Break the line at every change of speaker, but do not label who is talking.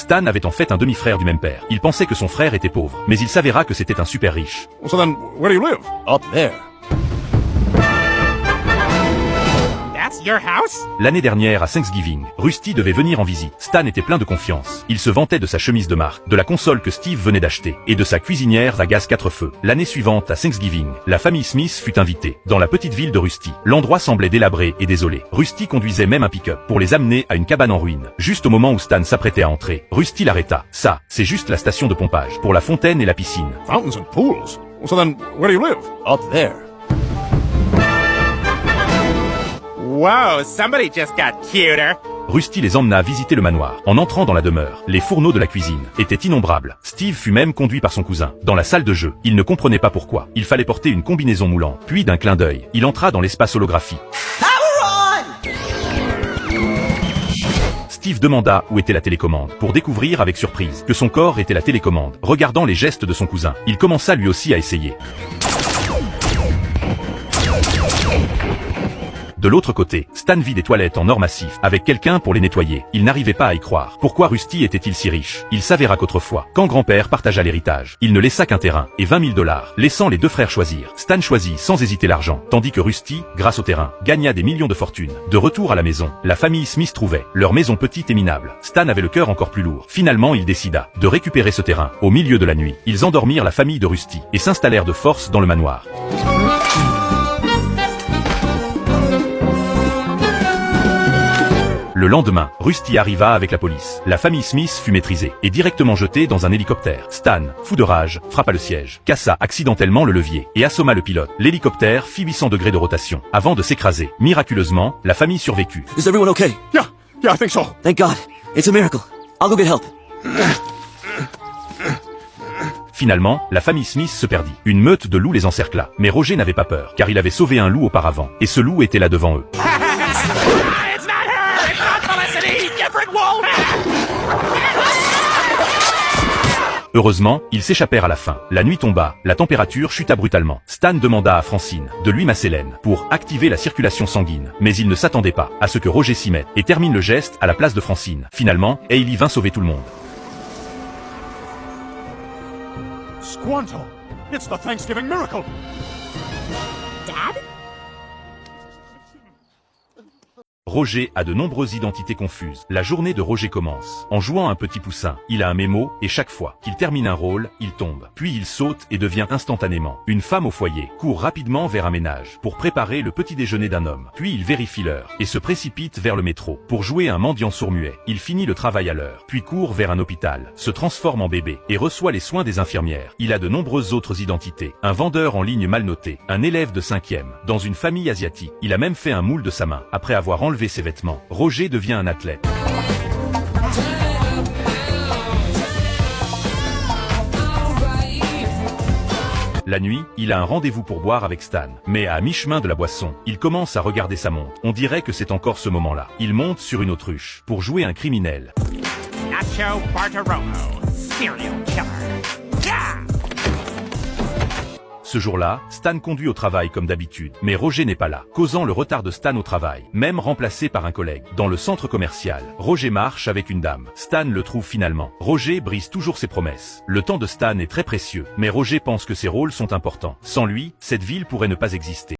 Stan avait en fait un demi-frère du même père. Il pensait que son frère était pauvre, mais il s'avéra que c'était un super riche.
So then, where do you live?
Up there.
That's your house?
L'année dernière, à Thanksgiving, Rusty devait venir en visite. Stan était plein de confiance. Il se vantait de sa chemise de marque, de la console que Steve venait d'acheter, et de sa cuisinière à gaz 4 feux. L'année suivante, à Thanksgiving, la famille Smith fut invitée, dans la petite ville de Rusty. L'endroit semblait délabré et désolé. Rusty conduisait même un pick-up, pour les amener à une cabane en ruine. Juste au moment où Stan s'apprêtait à entrer, Rusty l'arrêta. Ça, c'est juste la station de pompage, pour la fontaine et la piscine.
Fountains and pools. So then, where do you live?
Up there.
Whoa, somebody just got cuter.
Rusty les emmena visiter le manoir. En entrant dans la demeure, les fourneaux de la cuisine étaient innombrables. Steve fut même conduit par son cousin. Dans la salle de jeu, il ne comprenait pas pourquoi. Il fallait porter une combinaison moulante. Puis d'un clin d'œil, il entra dans l'espace holographie. Steve demanda où était la télécommande, pour découvrir avec surprise que son corps était la télécommande. Regardant les gestes de son cousin, il commença lui aussi à essayer. De l'autre côté, Stan vit des toilettes en or massif, avec quelqu'un pour les nettoyer. Il n'arrivait pas à y croire. Pourquoi Rusty était-il si riche? Il s'avéra qu'autrefois, quand grand-père partagea l'héritage, il ne laissa qu'un terrain et 20 000 $, laissant les deux frères choisir. Stan choisit sans hésiter l'argent, tandis que Rusty, grâce au terrain, gagna des millions de fortune. De retour à la maison, la famille Smith trouvait leur maison petite et minable. Stan avait le cœur encore plus lourd. Finalement, il décida de récupérer ce terrain. Au milieu de la nuit, ils endormirent la famille de Rusty et s'installèrent de force dans le manoir. Le lendemain, Rusty arriva avec la police. La famille Smith fut maîtrisée et directement jetée dans un hélicoptère. Stan, fou de rage, frappa le siège, cassa accidentellement le levier et assomma le pilote. L'hélicoptère fit 800 degrés de rotation avant de s'écraser. Miraculeusement, la famille survécut.
Is everyone okay?
Yeah, I think so.
Thank God. It's a miracle. I'll go get help.
Finalement, la famille Smith se perdit. Une meute de loups les encercla. Mais Roger n'avait pas peur, car il avait sauvé un loup auparavant. Et ce loup était là devant eux.
It's not her! It's not Felicity! Different wolf!
Heureusement, ils s'échappèrent à la fin. La nuit tomba, la température chuta brutalement. Stan demanda à Francine de lui masser l'aine pour activer la circulation sanguine. Mais il ne s'attendait pas à ce que Roger s'y mette et termine le geste à la place de Francine. Finalement, Hailey vint sauver tout le monde.
Squanto, it's the Thanksgiving miracle.
Dad?
Roger a de nombreuses identités confuses. La journée de Roger commence. En jouant un petit poussin, il a un mémo, et chaque fois qu'il termine un rôle, il tombe. Puis il saute et devient instantanément une femme au foyer, court rapidement vers un ménage, pour préparer le petit déjeuner d'un homme. Puis il vérifie l'heure, et se précipite vers le métro, pour jouer un mendiant sourd-muet. Il finit le travail à l'heure, puis court vers un hôpital, se transforme en bébé, et reçoit les soins des infirmières. Il a de nombreuses autres identités. Un vendeur en ligne mal noté, un élève de 5e, dans une famille asiatique. Il a même fait un moule de sa main, après avoir enlevé ses vêtements. Roger devient un athlète. La nuit, il a un rendez-vous pour boire avec Stan. Mais à mi-chemin de la boisson, il commence à regarder sa montre. On dirait que c'est encore ce moment-là. Il monte sur une autruche pour jouer un criminel.
Nacho Bartiromo, serial killer. Yeah!
Ce jour-là, Stan conduit au travail comme d'habitude, mais Roger n'est pas là, causant le retard de Stan au travail, même remplacé par un collègue. Dans le centre commercial, Roger marche avec une dame. Stan le trouve finalement. Roger brise toujours ses promesses. Le temps de Stan est très précieux, mais Roger pense que ses rôles sont importants. Sans lui, cette ville pourrait ne pas exister.